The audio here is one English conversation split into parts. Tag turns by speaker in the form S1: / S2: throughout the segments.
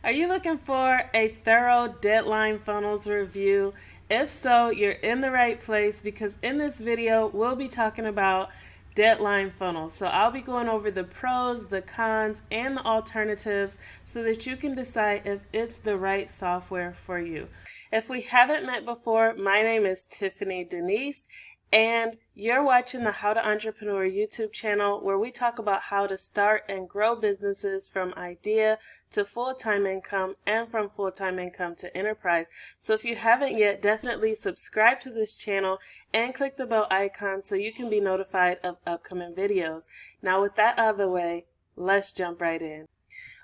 S1: Are you looking for a thorough deadline funnels review? If so, you're in the right place because in this video, we'll be talking about deadline funnels. So I'll be going over the pros, the cons, and the alternatives so that you can decide if it's the right software for you. If we haven't met before, my name is Tiffany Denise, and you're watching the How to Entrepreneur YouTube channel where we talk about how to start and grow businesses from idea to full-time income and from full-time income to enterprise. So if you haven't yet, definitely subscribe to this channel and click the bell icon so you can be notified of upcoming videos. Now with that out of the way, let's jump right in.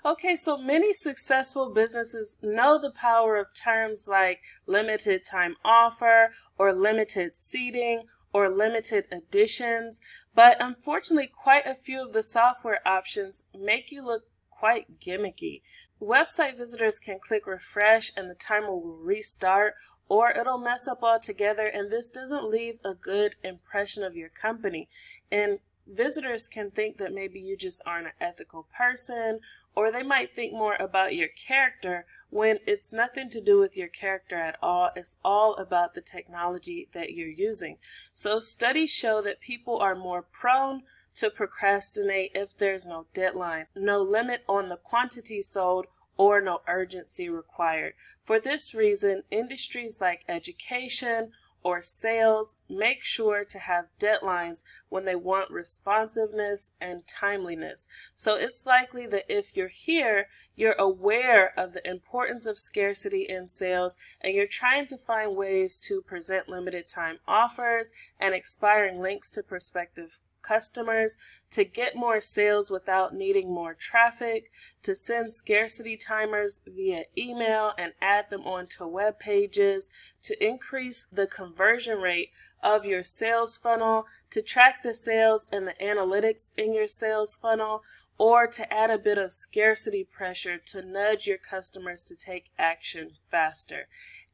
S1: Okay, so many successful businesses know the power of terms like limited time offer or limited seating or limited editions, but unfortunately quite a few of the software options make you look quite gimmicky. Website visitors can click refresh and the timer will restart, or it'll mess up altogether, and this doesn't leave a good impression of your company. And visitors can think that maybe you just aren't an ethical person, or they might think more about your character when it's nothing to do with your character at all. It's all about the technology that you're using. So studies show that people are more prone to procrastinate if there's no deadline, no limit on the quantity sold, or no urgency required. For this reason, industries like education or sales make sure to have deadlines when they want responsiveness and timeliness. So it's likely that if you're here, you're aware of the importance of scarcity in sales and you're trying to find ways to present limited time offers and expiring links to prospective customers, to get more sales without needing more traffic, to send scarcity timers via email and add them onto web pages, to increase the conversion rate of your sales funnel, to track the sales and the analytics in your sales funnel, or to add a bit of scarcity pressure to nudge your customers to take action faster.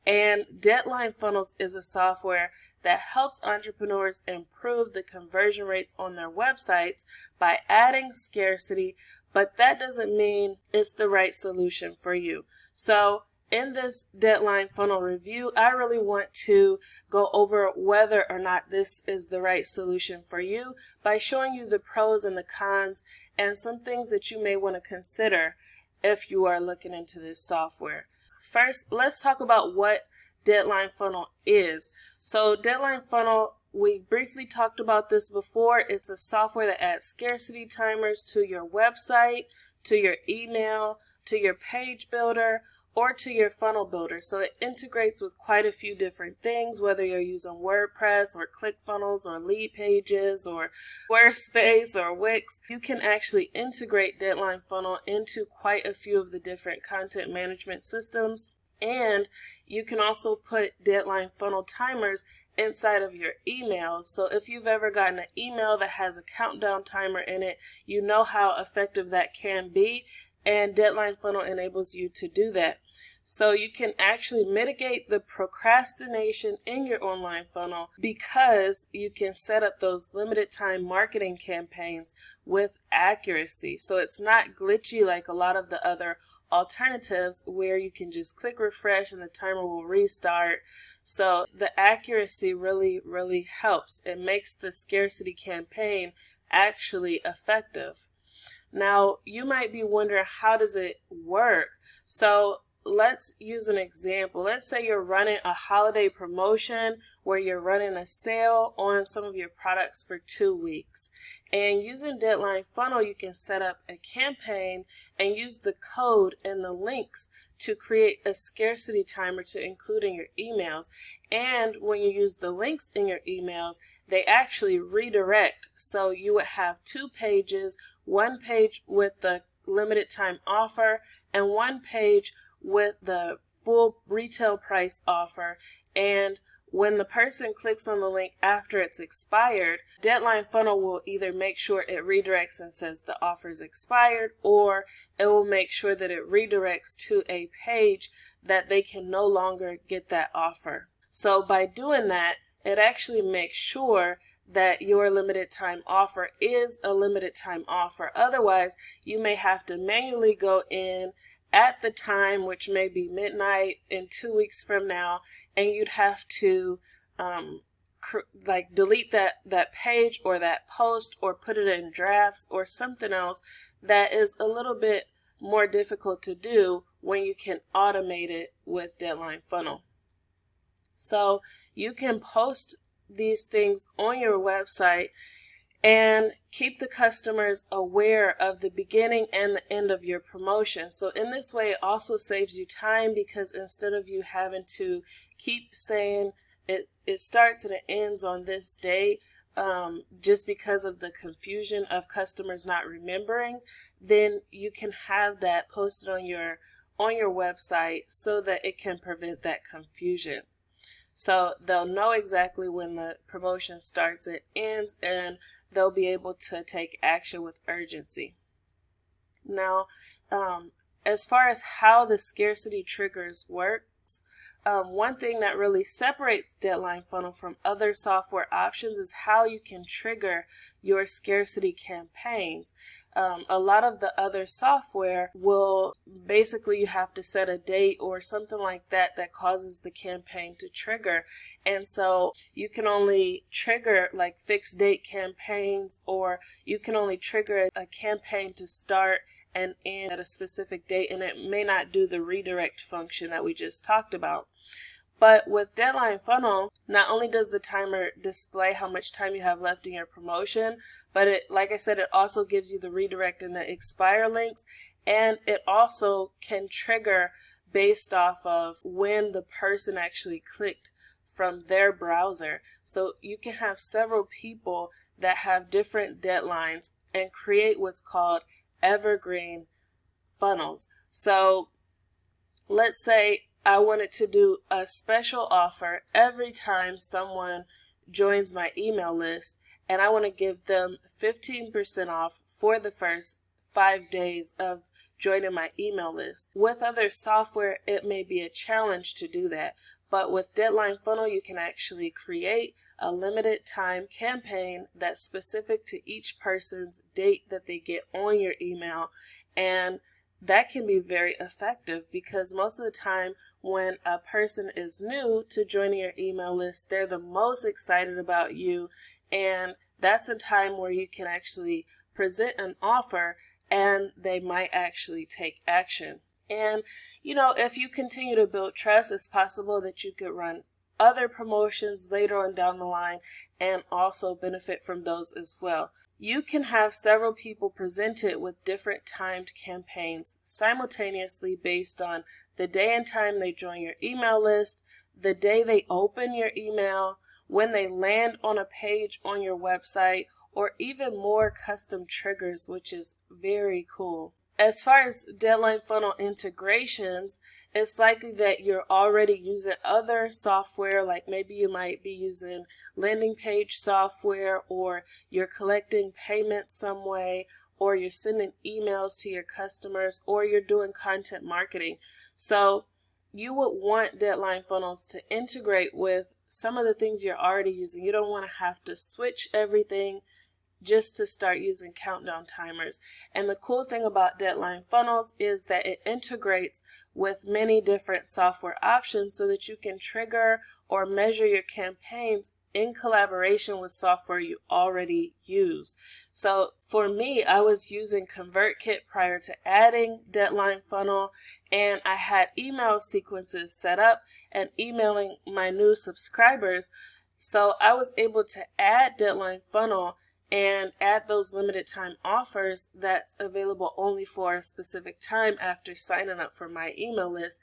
S1: And Deadline Funnels is a software that helps entrepreneurs improve the conversion rates on their websites by adding scarcity, but that doesn't mean it's the right solution for you. So in this deadline funnel review, I really want to go over whether or not this is the right solution for you by showing you the pros and the cons and some things that you may want to consider if you are looking into this software. First, let's talk about what Deadline Funnel is. So Deadline Funnel, we briefly talked about this before. It's a software that adds scarcity timers to your website, to your email, to your page builder, or to your funnel builder. So it integrates with quite a few different things, whether you're using WordPress or ClickFunnels or Lead Pages or Squarespace or Wix. You can actually integrate Deadline Funnel into quite a few of the different content management systems. And you can also put deadline funnel timers inside of your emails. So if you've ever gotten an email that has a countdown timer in it, you know how effective that can be, and Deadline Funnel enables you to do that. So you can actually mitigate the procrastination in your online funnel because you can set up those limited time marketing campaigns with accuracy. So it's not glitchy like a lot of the other alternatives where you can just click refresh and the timer will restart. So the accuracy really helps. It makes the scarcity campaign actually effective. Now you might be wondering, how does it work? So let's use an example. Let's say you're running a holiday promotion where you're running a sale on some of your products for 2 weeks. And using Deadline Funnel, you can set up a campaign and use the code and the links to create a scarcity timer to include in your emails. And when you use the links in your emails, they actually redirect. So you would have 2 pages, one page with the limited time offer and one page with the full retail price offer. And when the person clicks on the link after it's expired, Deadline Funnel will either make sure it redirects and says the offer's expired, or it will make sure that it redirects to a page that they can no longer get that offer. So by doing that, it actually makes sure that your limited time offer is a limited time offer. Otherwise, you may have to manually go in at the time, which may be midnight in 2 weeks from now, and you'd have to like delete that page or that post or put it in drafts or something else that is a little bit more difficult to do when you can automate it with Deadline Funnel. So you can post these things on your website and keep the customers aware of the beginning and the end of your promotion. So in this way, it also saves you time, because instead of you having to keep saying it starts and it ends on this date, just because of the confusion of customers not remembering, then you can have that posted on your website so that it can prevent that confusion. So they'll know exactly when the promotion starts and ends, and they'll be able to take action with urgency. Now, as far as how the scarcity triggers works, one thing that really separates Deadline Funnel from other software options is how you can trigger your scarcity campaigns. A lot of the other software will basically, you have to set a date or something like that causes the campaign to trigger. And so you can only trigger like fixed date campaigns, or you can only trigger a campaign to start and end at a specific date, and it may not do the redirect function that we just talked about. But with Deadline Funnel, not only does the timer display how much time you have left in your promotion, but it, like I said, it also gives you the redirect and the expire links, and it also can trigger based off of when the person actually clicked from their browser. So you can have several people that have different deadlines and create what's called Evergreen Funnels. So let's say I wanted to do a special offer every time someone joins my email list, and I want to give them 15% off for the first 5 days of joining my email list. With other software, it may be a challenge to do that, but with Deadline Funnel, you can actually create a limited time campaign that's specific to each person's date that they get on your email, and that can be very effective, because most of the time when a person is new to joining your email list, they're the most excited about you, and that's a time where you can actually present an offer and they might actually take action. And if you continue to build trust, it's possible that you could run other promotions later on down the line and also benefit from those as well. You can have several people presented with different timed campaigns simultaneously based on the day and time they join your email list, the day they open your email, when they land on a page on your website, or even more custom triggers, which is very cool. As far as Deadline Funnel integrations, it's likely that you're already using other software, like maybe you might be using landing page software, or you're collecting payments some way, or you're sending emails to your customers, or you're doing content marketing. So you would want Deadline Funnels to integrate with some of the things you're already using. You don't want to have to switch everything just to start using countdown timers. And the cool thing about Deadline Funnels is that it integrates with many different software options so that you can trigger or measure your campaigns in collaboration with software you already use. So for me, I was using ConvertKit prior to adding Deadline Funnel, and I had email sequences set up and emailing my new subscribers. So I was able to add Deadline Funnel and add those limited time offers that's available only for a specific time after signing up for my email list,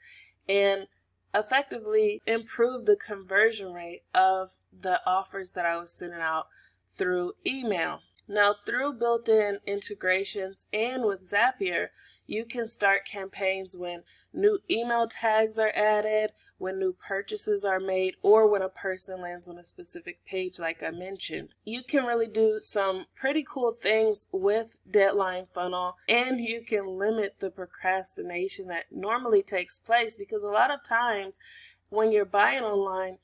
S1: and effectively improve the conversion rate of the offers that I was sending out through email. Now, through built-in integrations and with Zapier, you can start campaigns when new email tags are added, when new purchases are made, or when a person lands on a specific page like I mentioned. You can really do some pretty cool things with Deadline Funnel, and you can limit the procrastination that normally takes place, because a lot of times when you're buying online,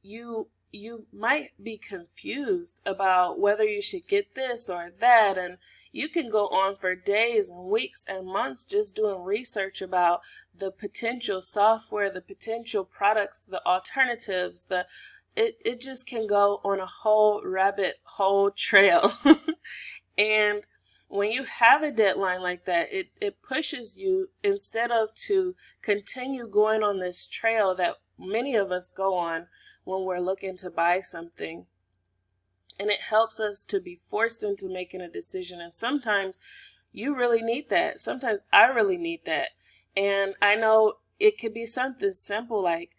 S1: you you might be confused about whether you should get this or that, and you can go on for days and weeks and months just doing research about the potential software, the potential products, the alternatives, it just can go on a whole rabbit hole trail. And when you have a deadline like that, it pushes you, instead of to continue going on this trail that many of us go on when we're looking to buy something. And it helps us to be forced into making a decision. And sometimes you really need that. Sometimes I really need that. And I know it could be something simple like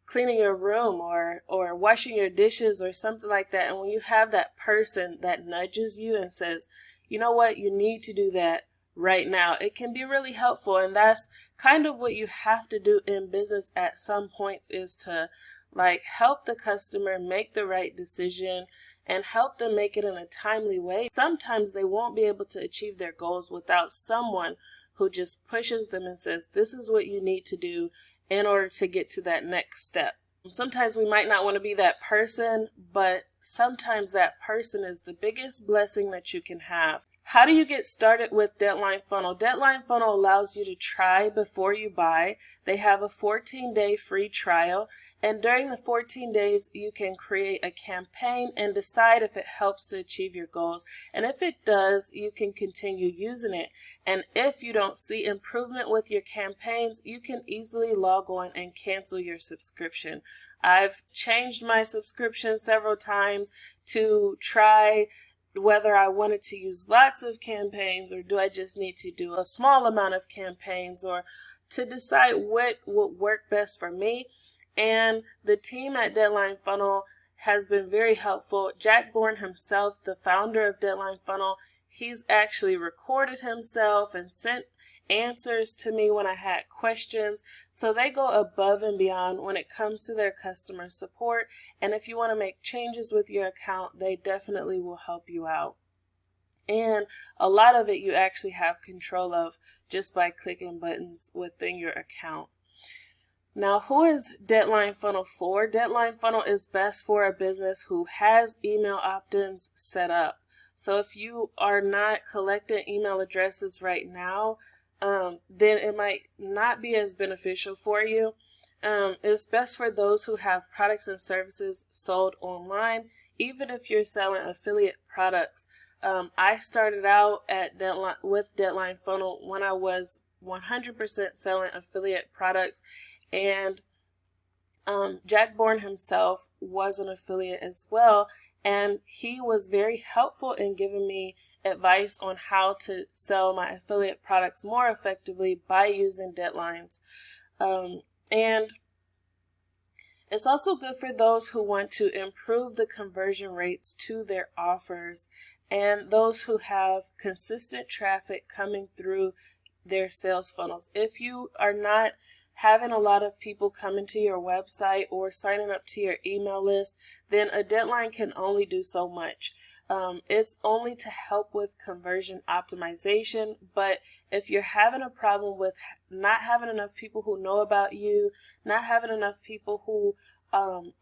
S1: cleaning your room or washing your dishes or something like that. And when you have that person that nudges you and says, you know what, you need to do that right now, it can be really helpful. And that's kind of what you have to do in business at some points, is to like help the customer make the right decision and help them make it in a timely way. Sometimes they won't be able to achieve their goals without someone who just pushes them and says, this is what you need to do in order to get to that next step. Sometimes we might not want to be that person, but sometimes that person is the biggest blessing that you can have. How do you get started with Deadline Funnel? Deadline Funnel allows you to try before you buy. They have a 14-day free trial, and during the 14 days, you can create a campaign and decide if it helps to achieve your goals. And if it does, you can continue using it. And if you don't see improvement with your campaigns, you can easily log on and cancel your subscription. I've changed my subscription several times to try whether I wanted to use lots of campaigns or do I just need to do a small amount of campaigns, or to decide what would work best for me. And the team at Deadline Funnel has been very helpful. Jack Bourne himself, the founder of Deadline Funnel, he's actually recorded himself and sent answers to me when I had questions. So they go above and beyond when it comes to their customer support. And if you want to make changes with your account, they definitely will help you out. And a lot of it you actually have control of just by clicking buttons within your account. Now, who is Deadline Funnel for? Deadline Funnel is best for a business who has email opt-ins set up. So if you are not collecting email addresses right now, then it might not be as beneficial for you. It's best for those who have products and services sold online, even if you're selling affiliate products. I started out at with Deadline Funnel when I was 100% selling affiliate products, and Jack Bourne himself was an affiliate as well, and he was very helpful in giving me advice on how to sell my affiliate products more effectively by using deadlines. And it's also good for those who want to improve the conversion rates to their offers and those who have consistent traffic coming through their sales funnels. If you are not having a lot of people coming to your website or signing up to your email list, then a deadline can only do so much. It's only to help with conversion optimization, but if you're having a problem with not having enough people who know about you, not having enough people who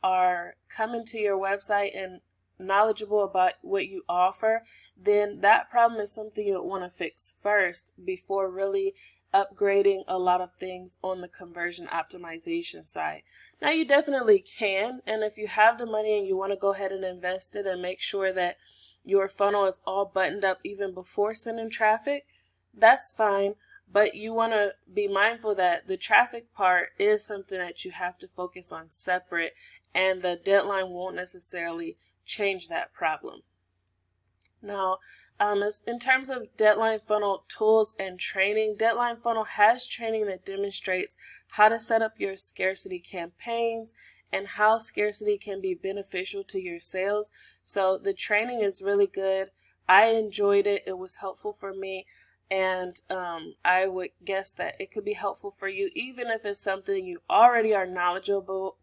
S1: are coming to your website and knowledgeable about what you offer, then that problem is something you'll want to fix first before really upgrading a lot of things on the conversion optimization side. Now, you definitely can, and if you have the money and you want to go ahead and invest it and make sure that your funnel is all buttoned up even before sending traffic, that's fine. But you want to be mindful that the traffic part is something that you have to focus on separate, and the deadline won't necessarily change that problem. Now, in terms of Deadline Funnel tools and training, Deadline Funnel has training that demonstrates how to set up your scarcity campaigns and how scarcity can be beneficial to your sales. So the training is really good. I enjoyed it. It was helpful for me. And I would guess that it could be helpful for you, even if it's something you already are knowledgeable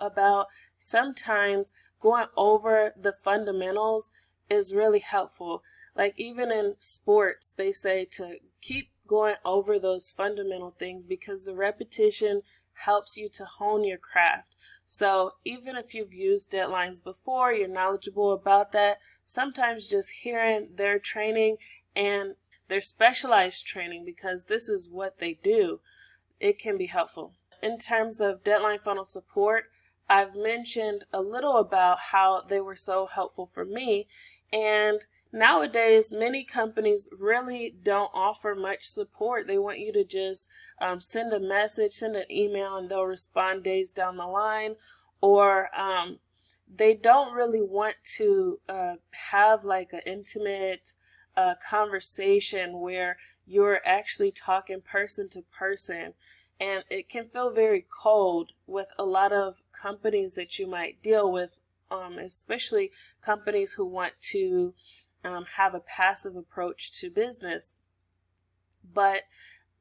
S1: about. Sometimes going over the fundamentals is really helpful. Like even in sports, they say to keep going over those fundamental things, because the repetition helps you to hone your craft. So even if you've used deadlines before, you're knowledgeable about that, sometimes just hearing their training and their specialized training, because this is what they do, it can be helpful. In terms of deadline funnel support, I've mentioned a little about how they were so helpful for me, and nowadays many companies really don't offer much support. They want you to just send a message, send an email, and they'll respond days down the line, or they don't really want to have like an intimate conversation where you're actually talking person to person. And it can feel very cold with a lot of companies that you might deal with, especially companies who want to have a passive approach to business. But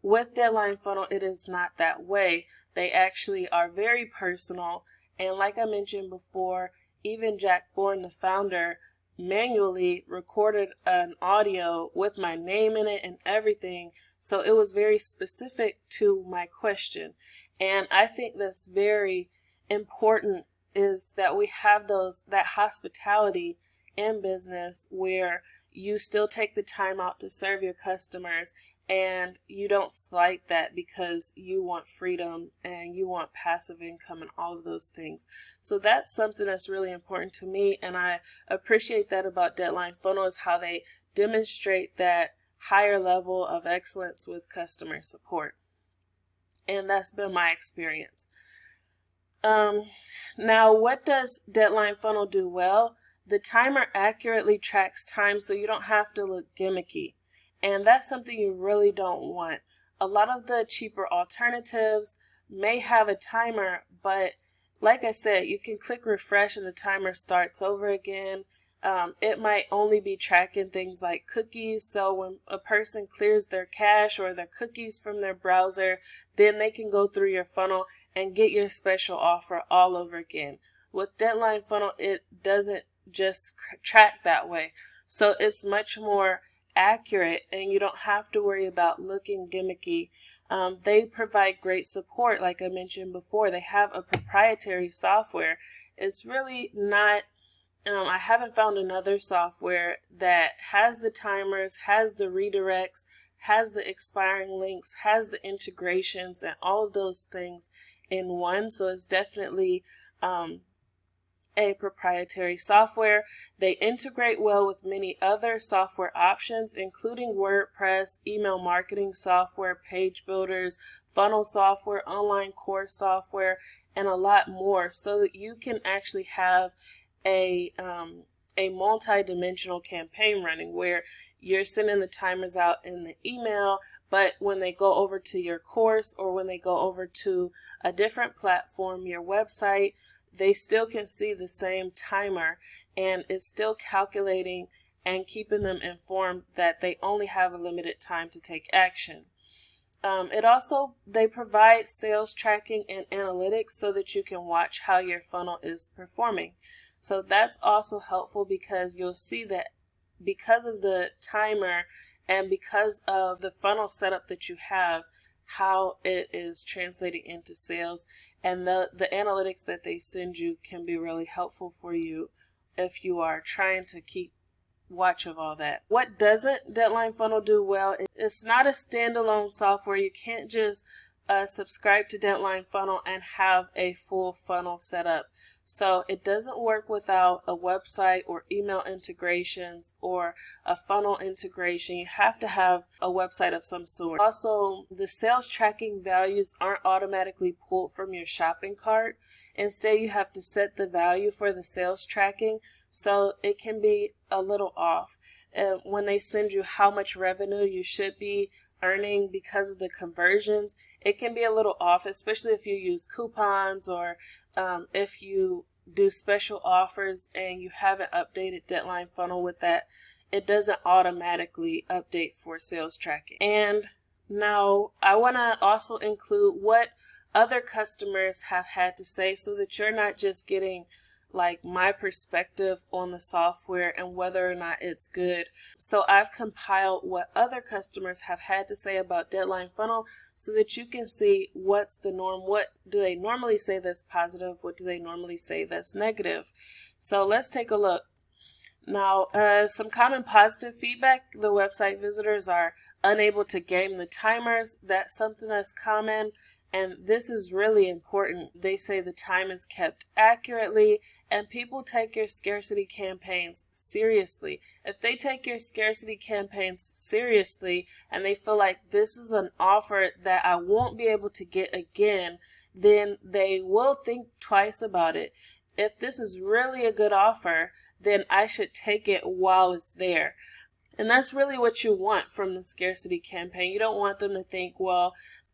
S1: with Deadline Funnel, it is not that way. They actually are very personal. And like I mentioned before, even Jack Bourne, the founder, manually recorded an audio with my name in it and everything, so it was very specific to my question. And I think that's very important, is that we have that hospitality in business where you still take the time out to serve your customers, and you don't slight that because you want freedom and you want passive income and all of those things. So that's something that's really important to me, and I appreciate that about Deadline Funnel, is how they demonstrate that higher level of excellence with customer support. And that's been my experience. Now, what does Deadline Funnel do well? The timer accurately tracks time, so you don't have to look gimmicky. And that's something you really don't want. A lot of the cheaper alternatives may have a timer, but like I said, you can click refresh and the timer starts over again. It might only be tracking things like cookies, so when a person clears their cache or their cookies from their browser, then they can go through your funnel and get your special offer all over again. With Deadline Funnel, it doesn't just track that way, so it's much more accurate, and you don't have to worry about looking gimmicky. They provide great support. Like I mentioned before, they have a proprietary software. It's really not, I haven't found another software that has the timers, has the redirects, has the expiring links, has the integrations, and all of those things in one. So it's definitely a proprietary software. They integrate well with many other software options, including WordPress, email marketing software, page builders, funnel software, online course software, and a lot more, so that you can actually have a multi-dimensional campaign running where you're sending the timers out in the email, but when they go over to your course or when they go over to a different platform, your website, they still can see the same timer, and it's still calculating and keeping them informed that they only have a limited time to take action. They provide sales tracking and analytics so that you can watch how your funnel is performing. So that's also helpful, because you'll see that because of the timer and because of the funnel setup that you have, how it is translating into sales, and the analytics that they send you can be really helpful for you if you are trying to keep watch of all that. What doesn't Deadline Funnel do well? It's not a standalone software. You can't just subscribe to Deadline Funnel and have a full funnel set up. So it doesn't work without a website or email integrations or a funnel integration. You have to have a website of some sort. Also, the sales tracking values aren't automatically pulled from your shopping cart. Instead, you have to set the value for the sales tracking, so it can be a little off. When they send you how much revenue you should be earning because of the conversions, it can be a little off, especially if you use coupons or if you do special offers and you haven't updated Deadline Funnel with that. It doesn't automatically update for sales tracking. And now I want to also include what other customers have had to say, so that you're not just getting like my perspective on the software and whether or not it's good. So I've compiled what other customers have had to say about Deadline Funnel so that you can see what's the norm. What do they normally say that's positive? What do they normally say that's negative? So let's take a look. Now, some common positive feedback: the website visitors are unable to game the timers. That's something that's common, and this is really important. They say the time is kept accurately, and people take your scarcity campaigns seriously. If they take your scarcity campaigns seriously and they feel like this is an offer that I won't be able to get again, then they will think twice about it. If this is really a good offer, then I should take it while it's there. And that's really what you want from the scarcity campaign. You don't want them to think, well,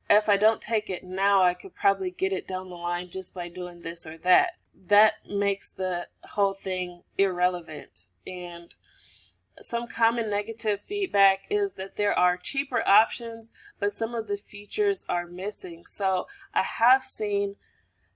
S1: if I don't take it now, I could probably get it down the line just by doing this or that. That makes the whole thing irrelevant. And some common negative feedback is that there are cheaper options, but some of the features are missing. So I have seen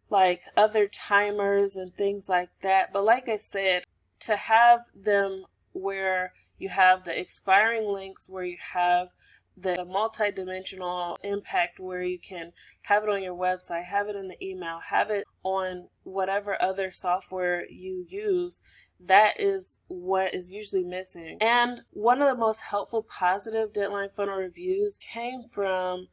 S1: like other timers and things like that, but like I said, to have them where you have the expiring links, where you have the multi-dimensional impact, where you can have it on your website, have it in the email, have it on whatever other software you use, that is what is usually missing. And one of the most helpful positive Deadline Funnel reviews came from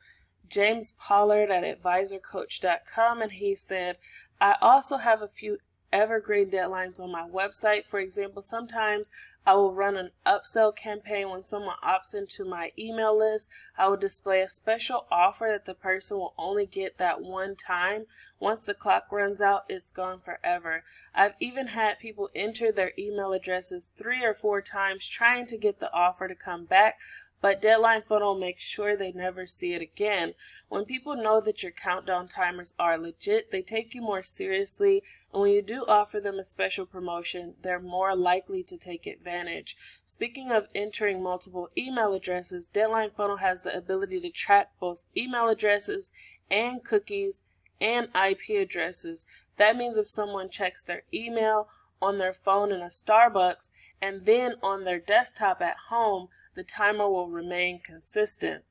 S1: James Pollard at advisorcoach.com, and he said, I also have a few evergreen deadlines on my website. For example, sometimes I will run an upsell campaign. When someone opts into my email list, I will display a special offer that the person will only get that one time. Once the clock runs out, it's gone forever. I've even had people enter their email addresses 3 or 4 times trying to get the offer to come back, but Deadline Funnel makes sure they never see it again. When people know that your countdown timers are legit, they take you more seriously, and when you do offer them a special promotion, they're more likely to take advantage. Speaking of entering multiple email addresses, Deadline Funnel has the ability to track both email addresses and cookies and IP addresses. That means if someone checks their email on their phone in a Starbucks and then on their desktop at home, the timer will remain consistent.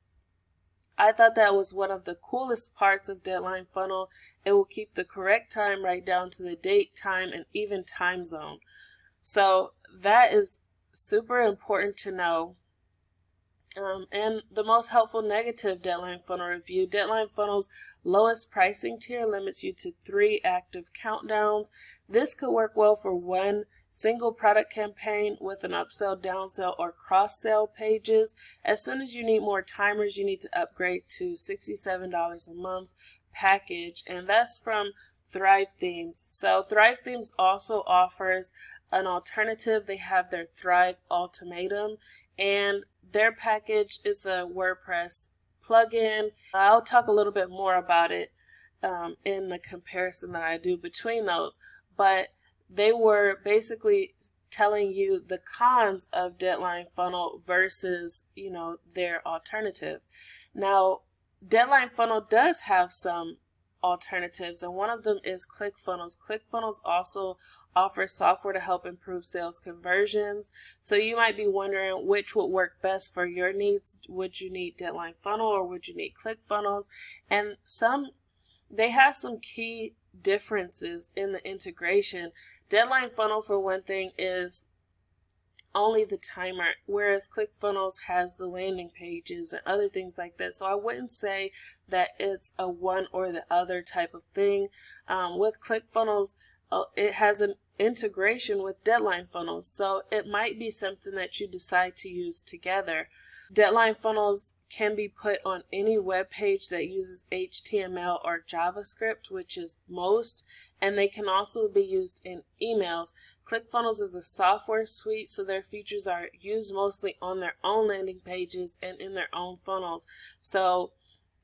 S1: I thought that was one of the coolest parts of Deadline Funnel. It will keep the correct time right down to the date, time, and even time zone. So that is super important to know. And the most helpful negative Deadline Funnel review: Deadline Funnel's lowest pricing tier limits you to 3 active countdowns. This could work well for one single product campaign with an upsell, downsell, or cross-sell pages. As soon as you need more timers, you need to upgrade to $67 a month package, and that's from Thrive Themes. So Thrive Themes also offers an alternative. They have their Thrive Ultimatum, and their package is a WordPress plugin. I'll talk a little bit more about it in the comparison that I do between those, but they were basically telling you the cons of Deadline Funnel versus, their alternative. Now, Deadline Funnel does have some alternatives, and one of them is ClickFunnels. ClickFunnels also offers software to help improve sales conversions. So you might be wondering which would work best for your needs. Would you need Deadline Funnel or would you need ClickFunnels? And they have some key differences in the integration. Deadline Funnel, for one thing, is only the timer, whereas ClickFunnels has the landing pages and other things like that. So I wouldn't say that it's a one or the other type of thing. With ClickFunnels, it has an integration with Deadline Funnels, so it might be something that you decide to use together. Deadline Funnels can be put on any web page that uses HTML or JavaScript, which is most, and they can also be used in emails. ClickFunnels is a software suite, so their features are used mostly on their own landing pages and in their own funnels. So,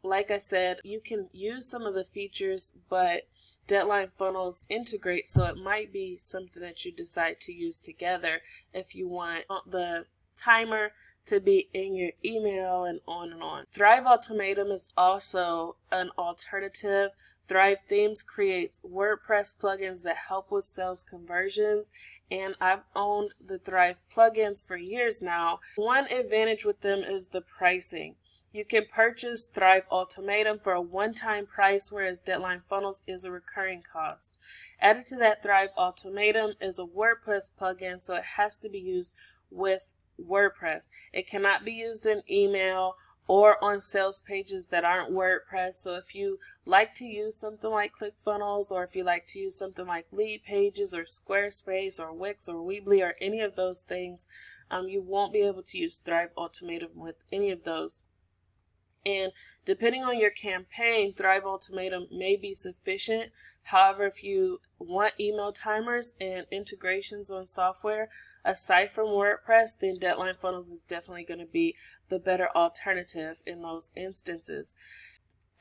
S1: like I said, you can use some of the features, but Deadline Funnels integrate, so it might be something that you decide to use together if you want the timer to be in your email, and on and on. Thrive Ultimatum is also an alternative. Thrive Themes creates WordPress plugins that help with sales conversions, and I've owned the Thrive plugins for years now. One advantage with them is the pricing. You can purchase Thrive Ultimatum for a one-time price, whereas Deadline Funnels is a recurring cost. Added to that Thrive Ultimatum is a WordPress plugin, so it has to be used with WordPress. It cannot be used in email or on sales pages that aren't WordPress. So if you like to use something like ClickFunnels, or if you like to use something like Lead Pages or Squarespace or Wix or Weebly or any of those things, you won't be able to use Thrive Ultimatum with any of those. And depending on your campaign, Thrive Ultimatum may be sufficient. However, if you want email timers and integrations on software aside from WordPress, then Deadline Funnels is definitely going to be the better alternative in those instances.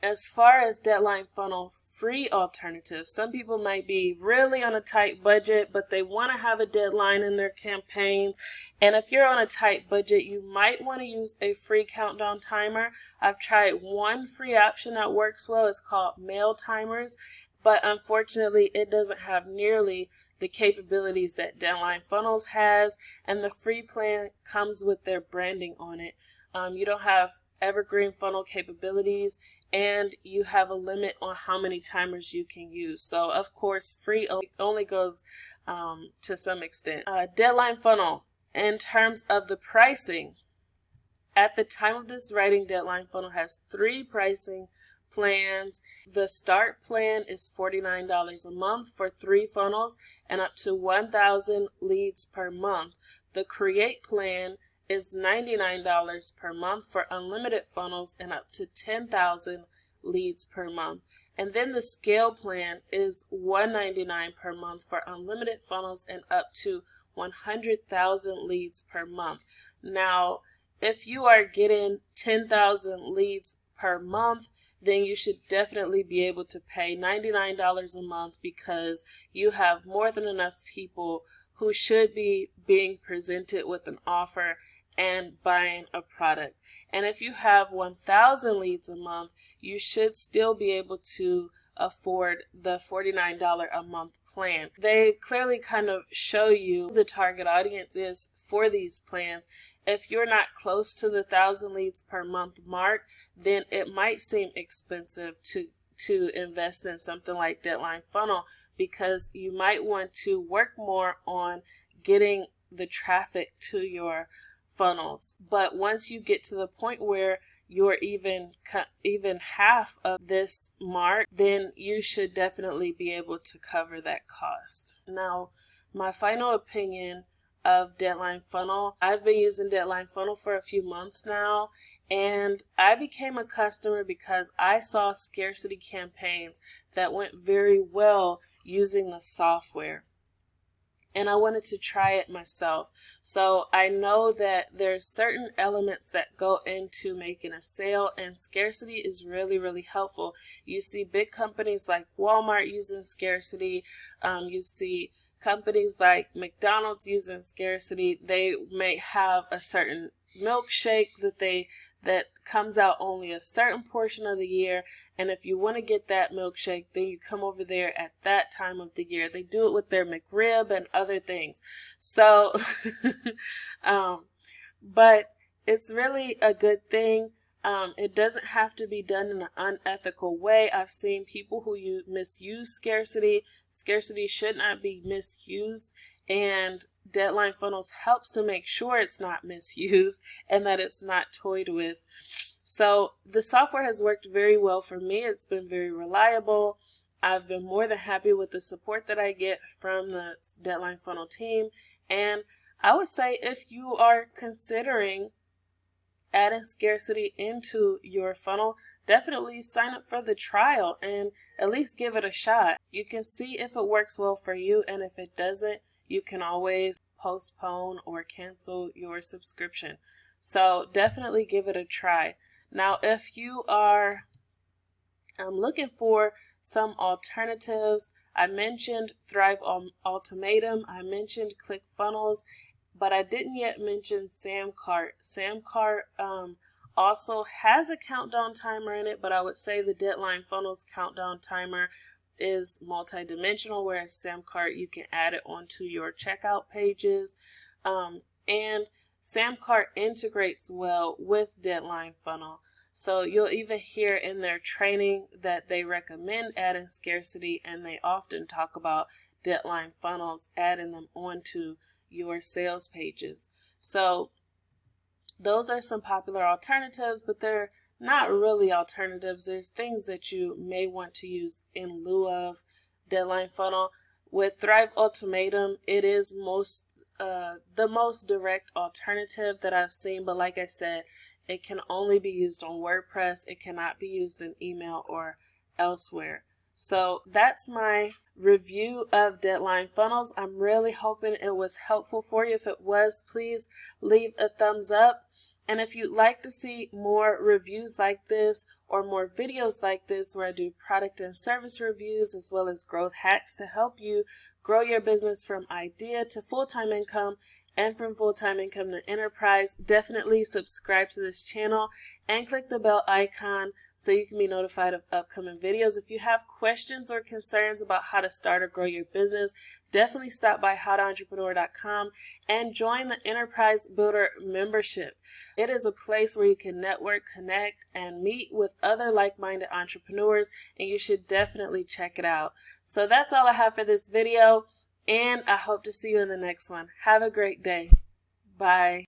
S1: As far as Deadline Funnel free alternatives, some people might be really on a tight budget, but they want to have a deadline in their campaigns. And if you're on a tight budget, you might want to use a free countdown timer. I've tried one free option that works well. It's called Mail Timers, but unfortunately it doesn't have nearly the capabilities that Deadline Funnels has, and the free plan comes with their branding on it. You don't have Evergreen Funnel capabilities, and you have a limit on how many timers you can use. So of course free only goes to some extent. Deadline Funnel, in terms of the pricing, at the time of this writing, Deadline Funnel has 3 pricing plans. The start plan is $49 a month for 3 funnels and up to 1,000 leads per month. The create plan is $99 per month for unlimited funnels and up to 10,000 leads per month. And then the scale plan is $199 per month for unlimited funnels and up to 100,000 leads per month. Now, if you are getting 10,000 leads per month, then you should definitely be able to pay $99 a month, because you have more than enough people who should be being presented with an offer and buying a product. And if you have 1,000 leads a month, you should still be able to afford the $49 a month plan. They clearly kind of show you who the target audience is for these plans. If you're not close to the 1,000 leads per month mark, then it might seem expensive to invest in something like Deadline Funnel, because you might want to work more on getting the traffic to your funnels. But once you get to the point where you're even half of this mark, then you should definitely be able to cover that cost. Now, my final opinion of Deadline Funnel. I've been using Deadline Funnel for a few months now, and I became a customer because I saw scarcity campaigns that went very well using the software, and I wanted to try it myself. So I know that there's certain elements that go into making a sale, and scarcity is really, really helpful. You see big companies like Walmart using scarcity. You see companies like McDonald's using scarcity. They may have a certain milkshake that comes out only a certain portion of the year, and if you want to get that milkshake, then you come over there at that time of the year. They do it with their McRib and other things. So but it's really a good thing. It doesn't have to be done in an unethical way. I've seen people who misuse scarcity. Scarcity should not be misused, and Deadline Funnels helps to make sure it's not misused and that it's not toyed with. So the software has worked very well for me. It's been very reliable. I've been more than happy with the support that I get from the Deadline Funnel team, and I would say if you are considering adding scarcity into your funnel, definitely sign up for the trial and at least give it a shot. You can see if it works well for you, and if it doesn't, you can always postpone or cancel your subscription. So definitely give it a try. Now, if you are looking for some alternatives, I mentioned Thrive Ultimatum, I mentioned ClickFunnels, but I didn't yet mention SamCart. SamCart also has a countdown timer in it, but I would say the Deadline Funnels countdown timer is multi-dimensional, whereas SamCart, you can add it onto your checkout pages. And SamCart integrates well with Deadline Funnel. So you'll even hear in their training that they recommend adding scarcity, and they often talk about Deadline Funnels, adding them onto your sales pages. So those are some popular alternatives, but they're not really alternatives. There's things that you may want to use in lieu of Deadline Funnel. With Thrive Ultimatum, it is the most direct alternative that I've seen, but like I said, it can only be used on WordPress. It cannot be used in email or elsewhere. So that's my review of Deadline Funnels. I'm really hoping it was helpful for you. If it was, please leave a thumbs up. And if you'd like to see more reviews like this or more videos like this where I do product and service reviews as well as growth hacks to help you grow your business from idea to full-time income and from full-time income to enterprise, definitely subscribe to this channel and click the bell icon so you can be notified of upcoming videos. If you have questions or concerns about how to start or grow your business, definitely stop by howtoentrepreneur.com and join the Enterprise Builder membership. It is a place where you can network, connect, and meet with other like-minded entrepreneurs, and you should definitely check it out. So that's all I have for this video, and I hope to see you in the next one. Have a great day. Bye.